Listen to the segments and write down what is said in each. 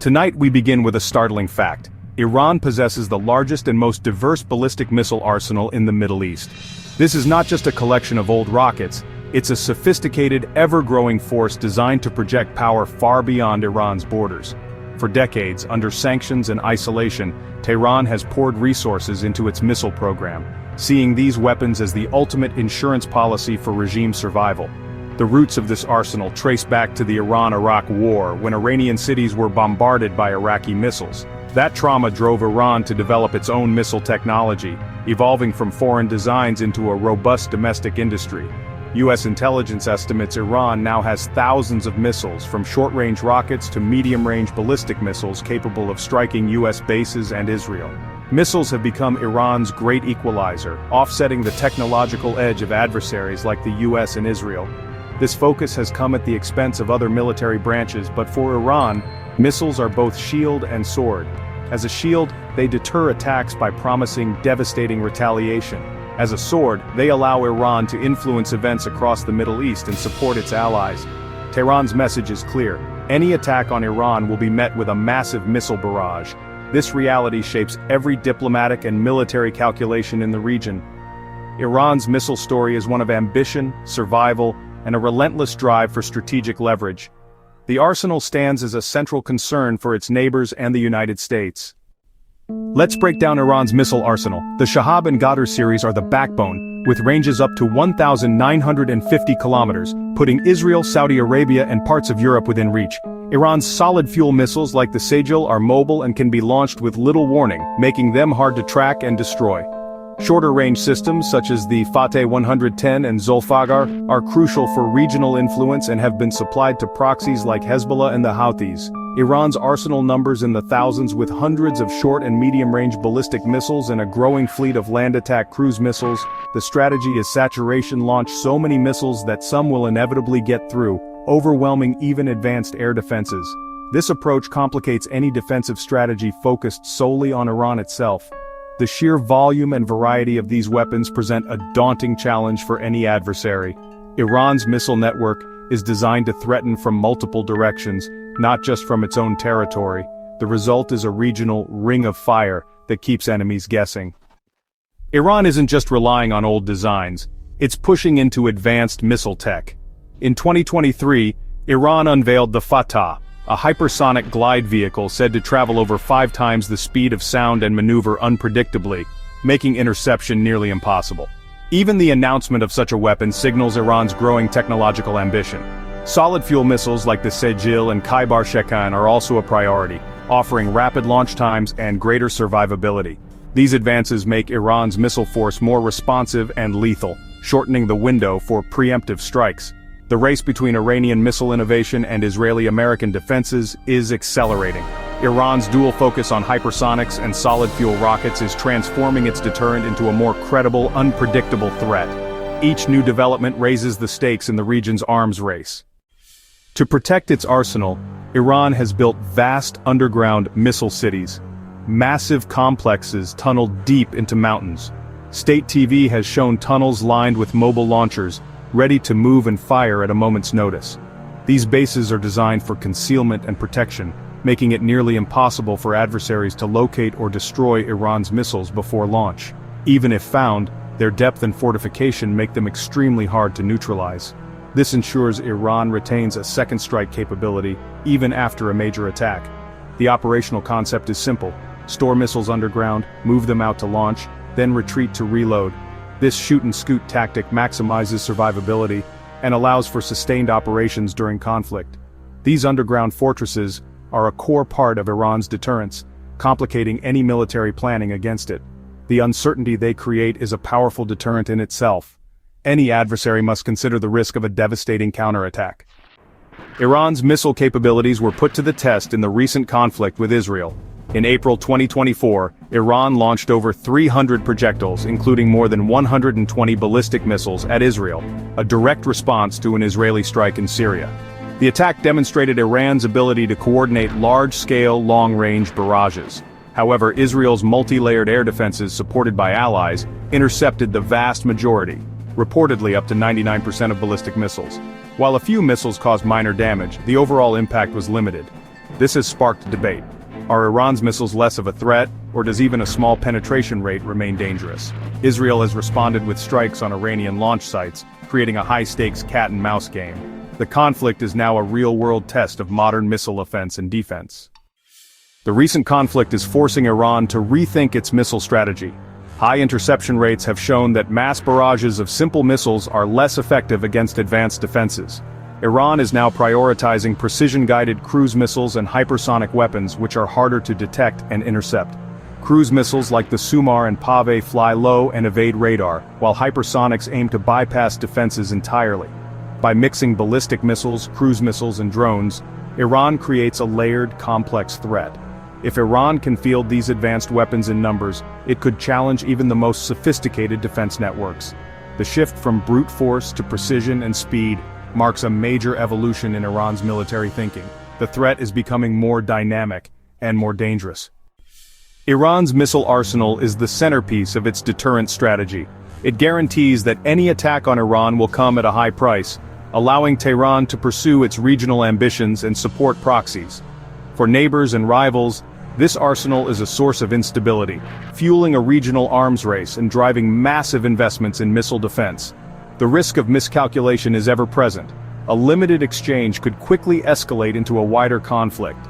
Tonight we begin with a startling fact. Iran possesses the largest and most diverse ballistic missile arsenal in the Middle East. This is not just a collection of old rockets, it's a sophisticated, ever-growing force designed to project power far beyond Iran's borders. For decades, under sanctions and isolation, Tehran has poured resources into its missile program, seeing these weapons as the ultimate insurance policy for regime survival. The roots of this arsenal trace back to the Iran-Iraq War, when Iranian cities were bombarded by Iraqi missiles. That trauma drove Iran to develop its own missile technology, evolving from foreign designs into a robust domestic industry. U.S. intelligence estimates Iran now has thousands of missiles, from short-range rockets to medium-range ballistic missiles capable of striking U.S. bases and Israel. Missiles have become Iran's great equalizer, offsetting the technological edge of adversaries like the U.S. and Israel. This focus has come at the expense of other military branches, but for Iran, missiles are both shield and sword. As a shield, they deter attacks by promising devastating retaliation. As a sword, they allow Iran to influence events across the Middle East and support its allies. Tehran's message is clear. Any attack on Iran will be met with a massive missile barrage. This reality shapes every diplomatic and military calculation in the region. Iran's missile story is one of ambition, survival, and a relentless drive for strategic leverage. The arsenal stands as a central concern for its neighbors and the United States. Let's break down Iran's missile arsenal. The Shahab and Ghadr series are the backbone, with ranges up to 1,950 kilometers, putting Israel, Saudi Arabia, and parts of Europe within reach. Iran's solid-fuel missiles like the Basil are mobile and can be launched with little warning, making them hard to track and destroy. Shorter-range systems such as the Fateh 110 and Zulfagar are crucial for regional influence and have been supplied to proxies like Hezbollah and the Houthis. Iran's arsenal numbers in the thousands, with hundreds of short and medium-range ballistic missiles and a growing fleet of land attack cruise missiles. The strategy is saturation: launch so many missiles that some will inevitably get through, overwhelming even advanced air defenses. This approach complicates any defensive strategy focused solely on Iran itself. The sheer volume and variety of these weapons present a daunting challenge for any adversary. Iran's missile network is designed to threaten from multiple directions, not just from its own territory. The result is a regional ring of fire that keeps enemies guessing. Iran isn't just relying on old designs, it's pushing into advanced missile tech. In 2023, Iran unveiled the Fatah, a hypersonic glide vehicle said to travel over 5 times the speed of sound and maneuver unpredictably, making interception nearly impossible. Even the announcement of such a weapon signals Iran's growing technological ambition. Solid-fuel missiles like the Basil and Hypersonics are also a priority, offering rapid launch times and greater survivability. These advances make Iran's missile force more responsive and lethal, shortening the window for preemptive strikes. The race between Iranian missile innovation and Israeli-American defenses is accelerating. Iran's dual focus on hypersonics and solid-fuel rockets is transforming its deterrent into a more credible, unpredictable threat. Each new development raises the stakes in the region's arms race. To protect its arsenal, Iran has built vast underground missile cities. Massive complexes tunneled deep into mountains. State TV has shown tunnels lined with mobile launchers, ready to move and fire at a moment's notice. These bases are designed for concealment and protection, making it nearly impossible for adversaries to locate or destroy Iran's missiles before launch. Even if found, their depth and fortification make them extremely hard to neutralize. This ensures Iran retains a second strike capability, even after a major attack. The operational concept is simple: store missiles underground, move them out to launch, then retreat to reload. This shoot-and-scoot tactic maximizes survivability and allows for sustained operations during conflict. These underground fortresses are a core part of Iran's deterrence, complicating any military planning against it. The uncertainty they create is a powerful deterrent in itself. Any adversary must consider the risk of a devastating counterattack. Iran's missile capabilities were put to the test in the recent conflict with Israel. In April 2024, Iran launched over 300 projectiles, including more than 120 ballistic missiles, at Israel, a direct response to an Israeli strike in Syria. The attack demonstrated Iran's ability to coordinate large-scale, long-range barrages. However, Israel's multi-layered air defenses, supported by allies, intercepted the vast majority, reportedly up to 99% of ballistic missiles. While a few missiles caused minor damage, the overall impact was limited. This has sparked debate. Are Iran's missiles less of a threat, or does even a small penetration rate remain dangerous? Israel has responded with strikes on Iranian launch sites, creating a high-stakes cat-and-mouse game. The conflict is now a real-world test of modern missile offense and defense. The recent conflict is forcing Iran to rethink its missile strategy. High interception rates have shown that mass barrages of simple missiles are less effective against advanced defenses. Iran is now prioritizing precision-guided cruise missiles and hypersonic weapons which are harder to detect and intercept. Cruise missiles like the Sumar and Pave fly low and evade radar, while hypersonics aim to bypass defenses entirely. By mixing ballistic missiles, cruise missiles and drones, Iran creates a layered, complex threat. If Iran can field these advanced weapons in numbers, it could challenge even the most sophisticated defense networks. The shift from brute force to precision and speed marks a major evolution in Iran's military thinking. The threat is becoming more dynamic and more dangerous. Iran's missile arsenal is the centerpiece of its deterrence strategy. It guarantees that any attack on Iran will come at a high price, allowing Tehran to pursue its regional ambitions and support proxies. For neighbors and rivals, this arsenal is a source of instability, fueling a regional arms race and driving massive investments in missile defense. The risk of miscalculation is ever present. A limited exchange could quickly escalate into a wider conflict.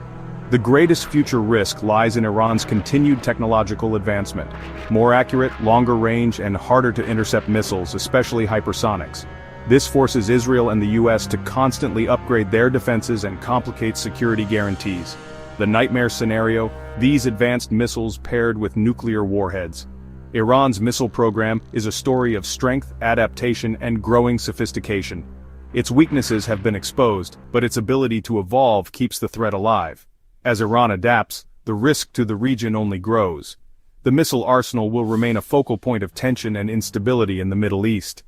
The greatest future risk lies in Iran's continued technological advancement. More accurate, longer range, and harder to intercept missiles, especially hypersonics. This forces Israel and the US to constantly upgrade their defenses and complicate security guarantees. The nightmare scenario, these advanced missiles paired with nuclear warheads. Iran's missile program is a story of strength, adaptation, and growing sophistication. Its weaknesses have been exposed, but its ability to evolve keeps the threat alive. As Iran adapts, the risk to the region only grows. The missile arsenal will remain a focal point of tension and instability in the Middle East.